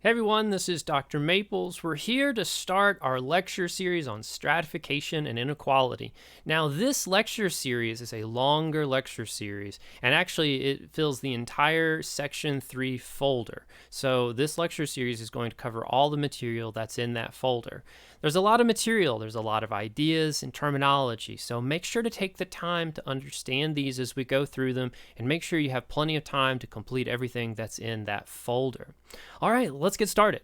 Hey everyone, this is Dr. Maples. We're here to start our lecture series on stratification and inequality. Now, this lecture series is a longer lecture series, and actually it fills the entire Section 3 folder. So this lecture series is going to cover all the material that's in that folder. There's a lot of material, there's a lot of ideas and terminology, so make sure to take the time to understand these as we go through them, and make sure you have plenty of time to complete everything that's in that folder. All right, let's get started.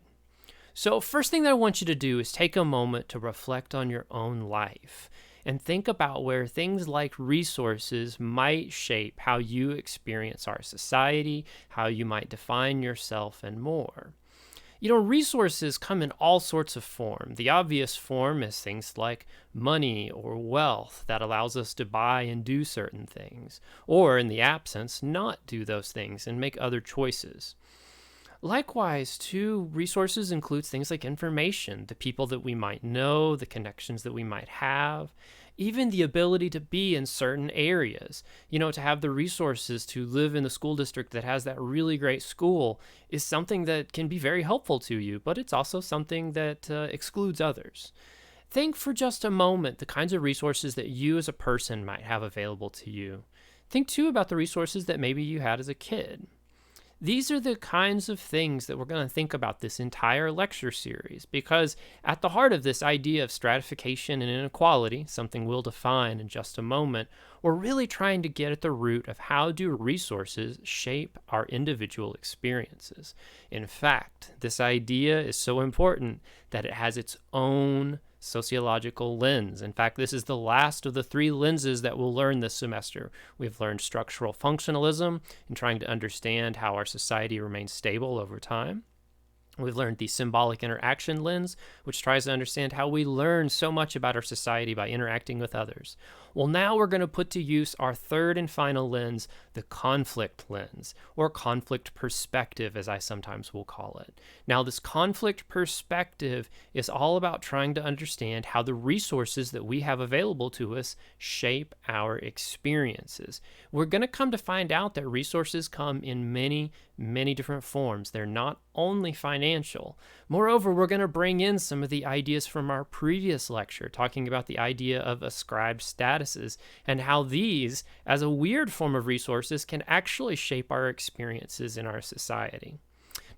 So first thing that I want you to do is take a moment to reflect on your own life and think about where things like resources might shape how you experience our society, how you might define yourself, and more. Resources come in all sorts of form. The obvious form is things like money or wealth that allows us to buy and do certain things, or in the absence, not do those things and make other choices. Likewise, too, resources includes things like information, the people that we might know, the connections that we might have, even the ability to be in certain areas. To have the resources to live in the school district that has that really great school is something that can be very helpful to you, but it's also something that excludes others. Think for just a moment the kinds of resources that you as a person might have available to you. Think too about the resources that maybe you had as a kid. These are the kinds of things that we're going to think about this entire lecture series, because at the heart of this idea of stratification and inequality, something we'll define in just a moment, we're really trying to get at the root of how do resources shape our individual experiences. In fact, this idea is so important that it has its own sociological lens. In fact, this is the last of the three lenses that we'll learn this semester. We've learned structural functionalism in trying to understand how our society remains stable over time. We've learned the symbolic interaction lens, which tries to understand how we learn so much about our society by interacting with others. Well, now we're going to put to use our third and final lens, the conflict lens, or conflict perspective, as I sometimes will call it. Now, this conflict perspective is all about trying to understand how the resources that we have available to us shape our experiences. We're going to come to find out that resources come in many different forms. They're not only financial. Moreover, we're going to bring in some of the ideas from our previous lecture, talking about the idea of ascribed statuses and how these, as a weird form of resources, can actually shape our experiences in our society.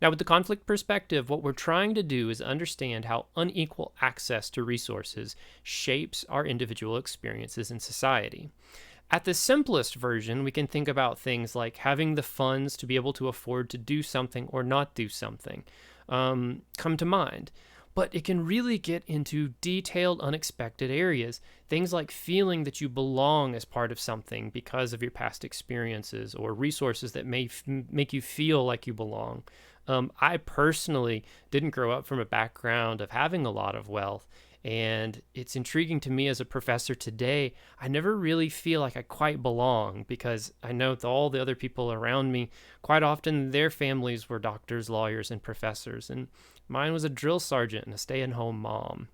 Now, with the conflict perspective, what we're trying to do is understand how unequal access to resources shapes our individual experiences in society. At the simplest version, we can think about things like having the funds to be able to afford to do something or not do something come to mind. But it can really get into detailed, unexpected areas. Things like feeling that you belong as part of something because of your past experiences, or resources that may make you feel like you belong. I personally didn't grow up from a background of having a lot of wealth. And it's intriguing to me as a professor today. I never really feel like I quite belong, because I know that all the other people around me, quite often their families were doctors, lawyers, and professors, and mine was a drill sergeant and a stay-at-home mom.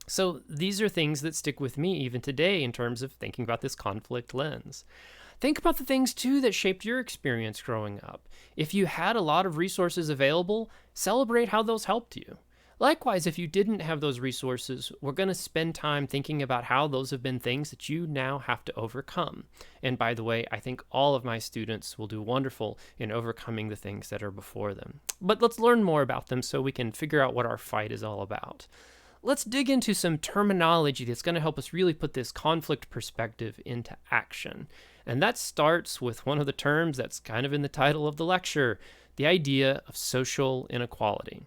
So these are things that stick with me even today in terms of thinking about this conflict lens. Think about the things, too, that shaped your experience growing up. If you had a lot of resources available, celebrate how those helped you. Likewise, if you didn't have those resources, we're going to spend time thinking about how those have been things that you now have to overcome. And by the way, I think all of my students will do wonderful in overcoming the things that are before them. But let's learn more about them so we can figure out what our fight is all about. Let's dig into some terminology that's going to help us really put this conflict perspective into action. And that starts with one of the terms that's kind of in the title of the lecture, the idea of social inequality.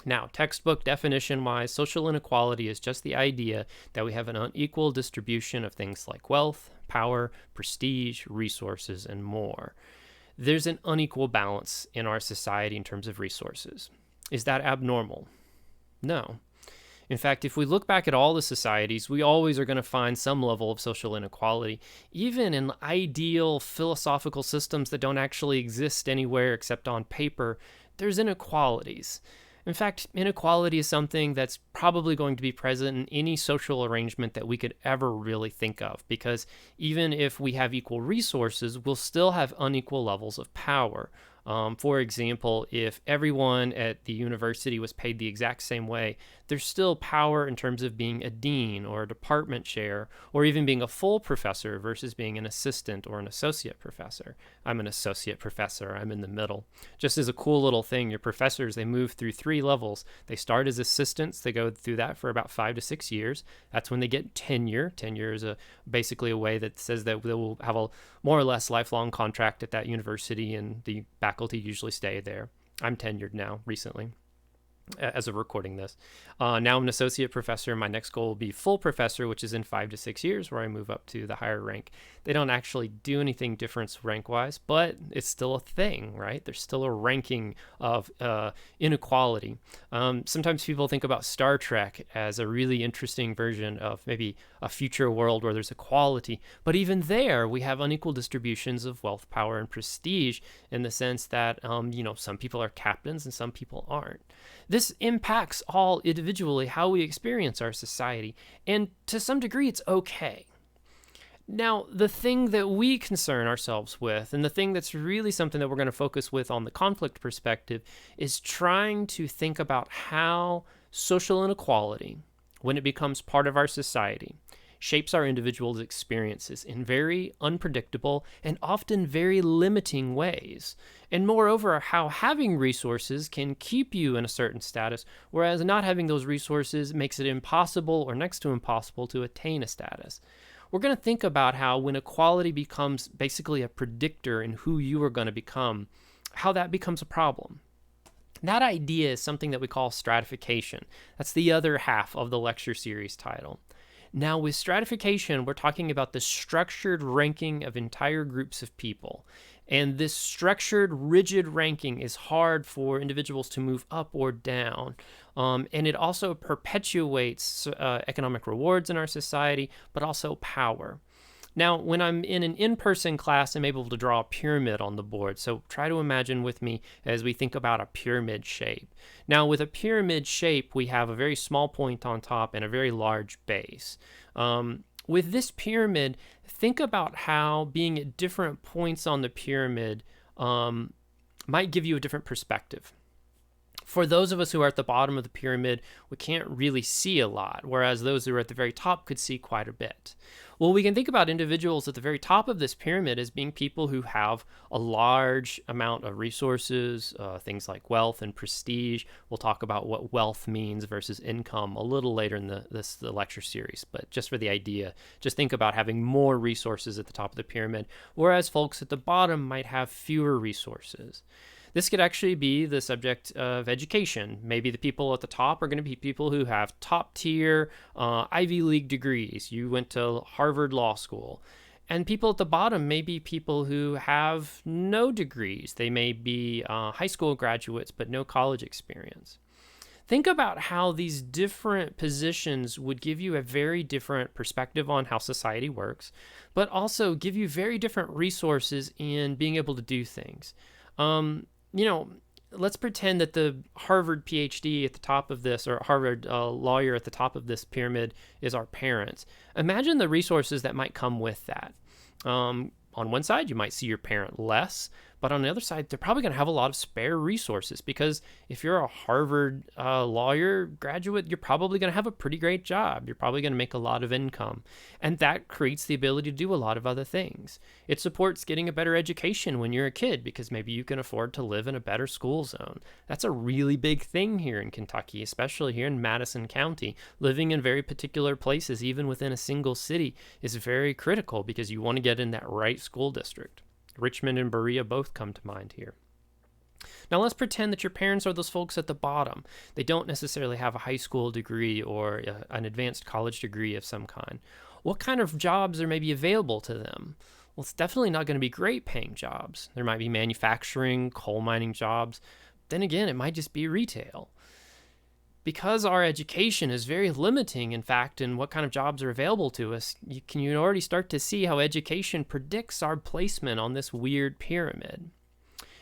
Now, textbook definition-wise, social inequality is just the idea that we have an unequal distribution of things like wealth, power, prestige, resources, and more. There's an unequal balance in our society in terms of resources. Is that abnormal? No. In fact, if we look back at all the societies, we always are going to find some level of social inequality, even in ideal philosophical systems that don't actually exist anywhere except on paper. There's inequalities. In fact, inequality is something that's probably going to be present in any social arrangement that we could ever really think of, because even if we have equal resources, we'll still have unequal levels of power. For example, if everyone at the university was paid the exact same way, there's still power in terms of being a dean or a department chair, or even being a full professor versus being an assistant or an associate professor. I'm an associate professor. I'm in the middle. Just as a cool little thing, your professors, they move through 3 levels. They start as assistants. They go through that for about 5 to 6 years. That's when they get tenure. Tenure is basically a way that says that they will have a more or less lifelong contract at that university, and the faculty usually stay there. I'm tenured now recently as of recording this. Now I'm an associate professor. My next goal will be full professor, which is in 5 to 6 years, where I move up to the higher rank. They don't actually do anything different rank-wise, but it's still a thing, right? There's still a ranking of inequality. Sometimes people think about Star Trek as a really interesting version of maybe a future world where there's equality, but even there we have unequal distributions of wealth, power, and prestige, in the sense that some people are captains and some people aren't. This impacts all individually how we experience our society, and to some degree it's okay. Now, the thing that we concern ourselves with, and the thing that's really something that we're going to focus with on the conflict perspective, is trying to think about how social inequality, when it becomes part of our society, shapes our individuals' experiences in very unpredictable and often very limiting ways. And moreover, how having resources can keep you in a certain status, whereas not having those resources makes it impossible or next to impossible to attain a status. We're going to think about how when equality becomes basically a predictor in who you are going to become, how that becomes a problem. That idea is something that we call stratification. That's the other half of the lecture series title. Now, with stratification, we're talking about the structured ranking of entire groups of people. And this structured, rigid ranking is hard for individuals to move up or down. And it also perpetuates economic rewards in our society, but also power. Now, when I'm in an in-person class, I'm able to draw a pyramid on the board. So try to imagine with me as we think about a pyramid shape. Now, with a pyramid shape, we have a very small point on top and a very large base. With this pyramid, think about how being at different points on the pyramid might give you a different perspective. For those of us who are at the bottom of the pyramid, we can't really see a lot, whereas those who are at the very top could see quite a bit. Well, we can think about individuals at the very top of this pyramid as being people who have a large amount of resources, things like wealth and prestige. We'll talk about what wealth means versus income a little later in the lecture series, but just for the idea, just think about having more resources at the top of the pyramid, whereas folks at the bottom might have fewer resources. This could actually be the subject of education. Maybe the people at the top are going to be people who have top tier Ivy League degrees. You went to Harvard Law School. And people at the bottom may be people who have no degrees. They may be high school graduates, but no college experience. Think about how these different positions would give you a very different perspective on how society works, but also give you very different resources in being able to do things. Let's pretend that the Harvard PhD at the top of this, or Harvard lawyer at the top of this pyramid, is our parents. Imagine the resources that might come with that. On one side, you might see your parent less, but on the other side, they're probably going to have a lot of spare resources, because if you're a Harvard lawyer graduate, you're probably going to have a pretty great job. You're probably going to make a lot of income, and that creates the ability to do a lot of other things. It supports getting a better education when you're a kid, because maybe you can afford to live in a better school zone. That's a really big thing here in Kentucky, especially here in Madison County. Living in very particular places, even within a single city, is very critical because you want to get in that right school district. Richmond and Berea both come to mind here. Now let's pretend that your parents are those folks at the bottom. They don't necessarily have a high school degree or an advanced college degree of some kind. What kind of jobs are maybe available to them? Well, it's definitely not going to be great paying jobs. There might be manufacturing, coal mining jobs. Then again, it might just be retail. Because our education is very limiting, in fact, in what kind of jobs are available to us, you already start to see how education predicts our placement on this weird pyramid.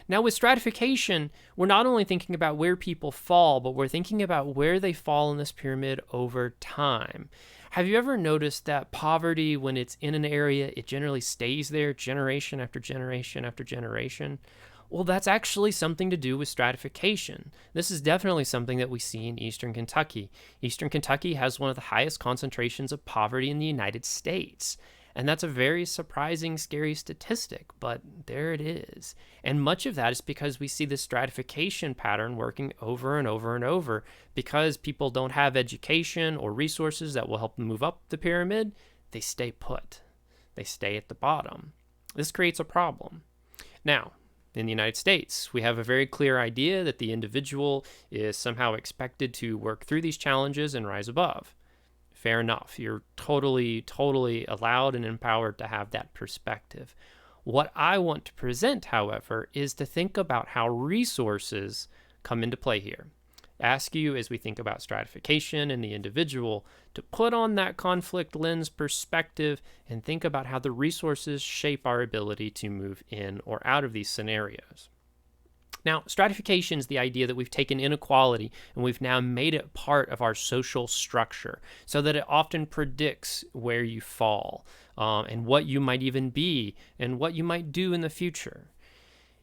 Now, with stratification, we're not only thinking about where people fall, but we're thinking about where they fall in this pyramid over time. Have you ever noticed that poverty, when it's in an area, it generally stays there generation after generation after generation? Well, that's actually something to do with stratification. This is definitely something that we see in Eastern Kentucky. Eastern Kentucky has one of the highest concentrations of poverty in the United States. And that's a very surprising, scary statistic, but there it is. And much of that is because we see this stratification pattern working over and over and over. Because people don't have education or resources that will help them move up the pyramid, they stay put. They stay at the bottom. This creates a problem. Now, in the United States, we have a very clear idea that the individual is somehow expected to work through these challenges and rise above. Fair enough. You're totally allowed and empowered to have that perspective. What I want to present, however, is to think about how resources come into play here. Ask you, as we think about stratification and the individual, to put on that conflict lens perspective and think about how the resources shape our ability to move in or out of these scenarios. Now, stratification is the idea that we've taken inequality and we've now made it part of our social structure so that it often predicts where you fall and what you might even be and what you might do in the future.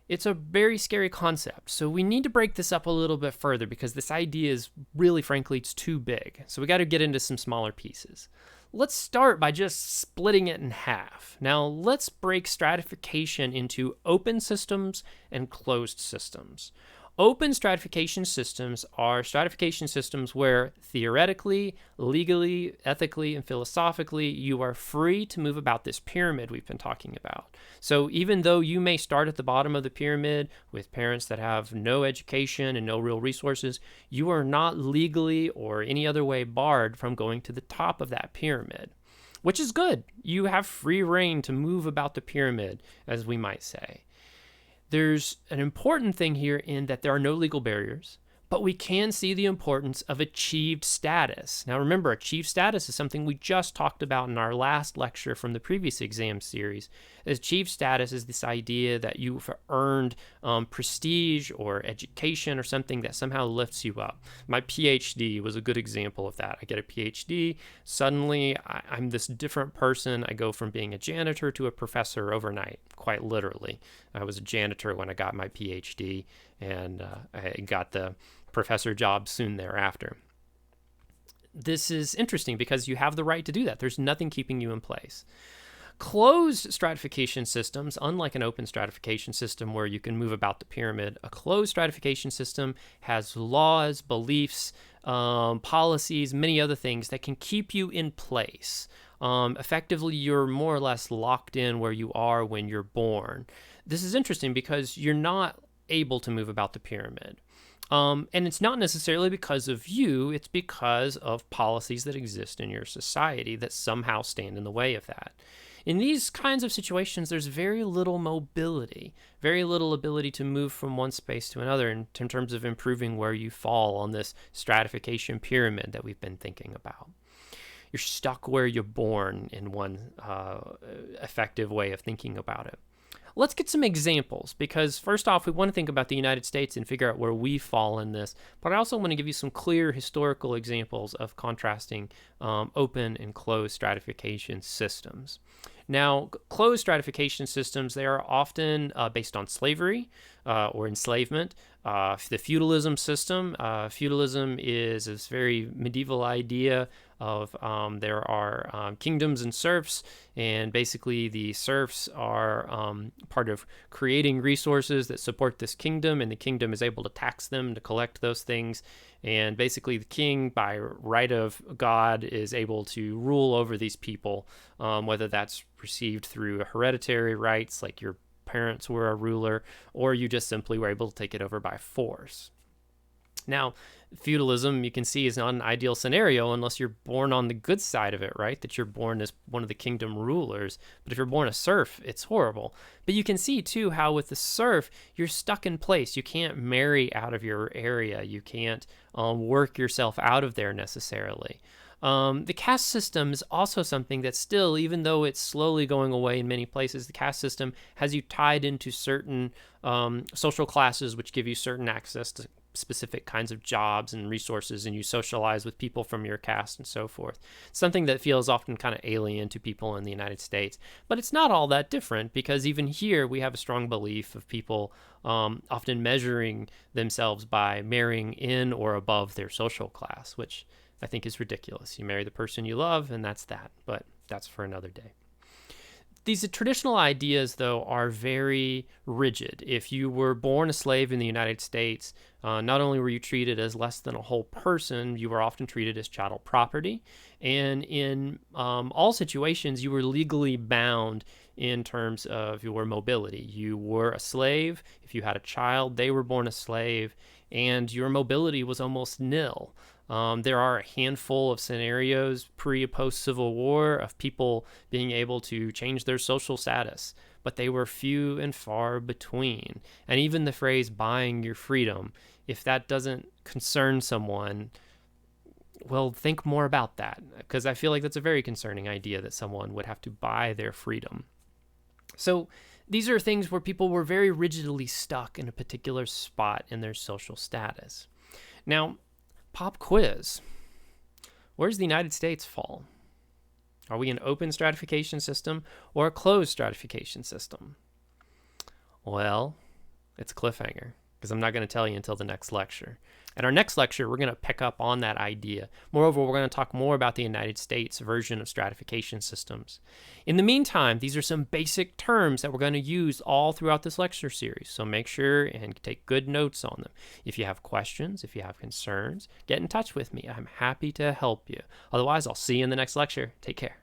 It's a very scary concept, so we need to break this up a little bit further because this idea is really, frankly, it's too big. So we got to get into some smaller pieces. Let's start by just splitting it in half. Now, let's break stratification into open systems and closed systems. Open stratification systems are stratification systems where theoretically, legally, ethically, and philosophically, you are free to move about this pyramid we've been talking about. So even though you may start at the bottom of the pyramid with parents that have no education and no real resources, you are not legally or any other way barred from going to the top of that pyramid, which is good. You have free reign to move about the pyramid, as we might say. There's an important thing here in that there are no legal barriers, but we can see the importance of achieved status. Now remember, achieved status is something we just talked about in our last lecture from the previous exam series. Achieved status is this idea that you've earned prestige or education or something that somehow lifts you up. My PhD was a good example of that. I get a PhD, suddenly I'm this different person. I go from being a janitor to a professor overnight, quite literally. I was a janitor when I got my PhD, and I got the professor job soon thereafter. This is interesting because you have the right to do that. There's nothing keeping you in place. Closed stratification systems, unlike an open stratification system where you can move about the pyramid, a closed stratification system has laws, beliefs, policies, many other things that can keep you in place. Effectively, you're more or less locked in where you are when you're born. This is interesting because you're not able to move about the pyramid. And it's not necessarily because of you, it's because of policies that exist in your society that somehow stand in the way of that. In these kinds of situations, there's very little mobility, very little ability to move from one space to another in terms of improving where you fall on this stratification pyramid that we've been thinking about. You're stuck where you're born in one effective way of thinking about it. Let's get some examples because first off, we want to think about the United States and figure out where we fall in this, but I also want to give you some clear historical examples of contrasting open and closed stratification systems. Now, closed stratification systems, they are often based on slavery or enslavement. The feudalism system, feudalism is this very medieval idea of there are kingdoms and serfs, and basically the serfs are part of creating resources that support this kingdom, and the kingdom is able to tax them to collect those things. And basically the king, by right of God, is able to rule over these people, whether that's received through hereditary rights, like your parents were a ruler, or you just simply were able to take it over by force. Now, feudalism, you can see, is not an ideal scenario unless you're born on the good side of it, right? That you're born as one of the kingdom rulers. But if you're born a serf, it's horrible. But you can see, too, how with the serf, you're stuck in place. You can't marry out of your area. You can't work yourself out of there necessarily. The caste system is also something that still, even though it's slowly going away in many places, the caste system has you tied into certain social classes which give you certain access to specific kinds of jobs and resources, and you socialize with people from your caste and so forth. Something that feels often kind of alien to people in the United States. But it's not all that different, because even here we have a strong belief of people often measuring themselves by marrying in or above their social class, which I think is ridiculous. You marry the person you love, and that's that. But that's for another day. These traditional ideas, though, are very rigid. If you were born a slave in the United States, not only were you treated as less than a whole person, you were often treated as chattel property. And in all situations, you were legally bound in terms of your mobility. You were a slave. If you had a child, they were born a slave, and your mobility was almost nil. There are a handful of scenarios pre- and post-Civil War of people being able to change their social status, but they were few and far between. And even the phrase buying your freedom, if that doesn't concern someone, well, think more about that, because I feel like that's a very concerning idea that someone would have to buy their freedom. So these are things where people were very rigidly stuck in a particular spot in their social status. Now, pop quiz. Where does the United States fall? Are we an open stratification system or a closed stratification system? Well, it's a cliffhanger, because I'm not going to tell you until the next lecture. At our next lecture, we're going to pick up on that idea. Moreover, we're going to talk more about the United States version of stratification systems. In the meantime, these are some basic terms that we're going to use all throughout this lecture series, so make sure and take good notes on them. If you have questions, if you have concerns, get in touch with me. I'm happy to help you. Otherwise, I'll see you in the next lecture. Take care.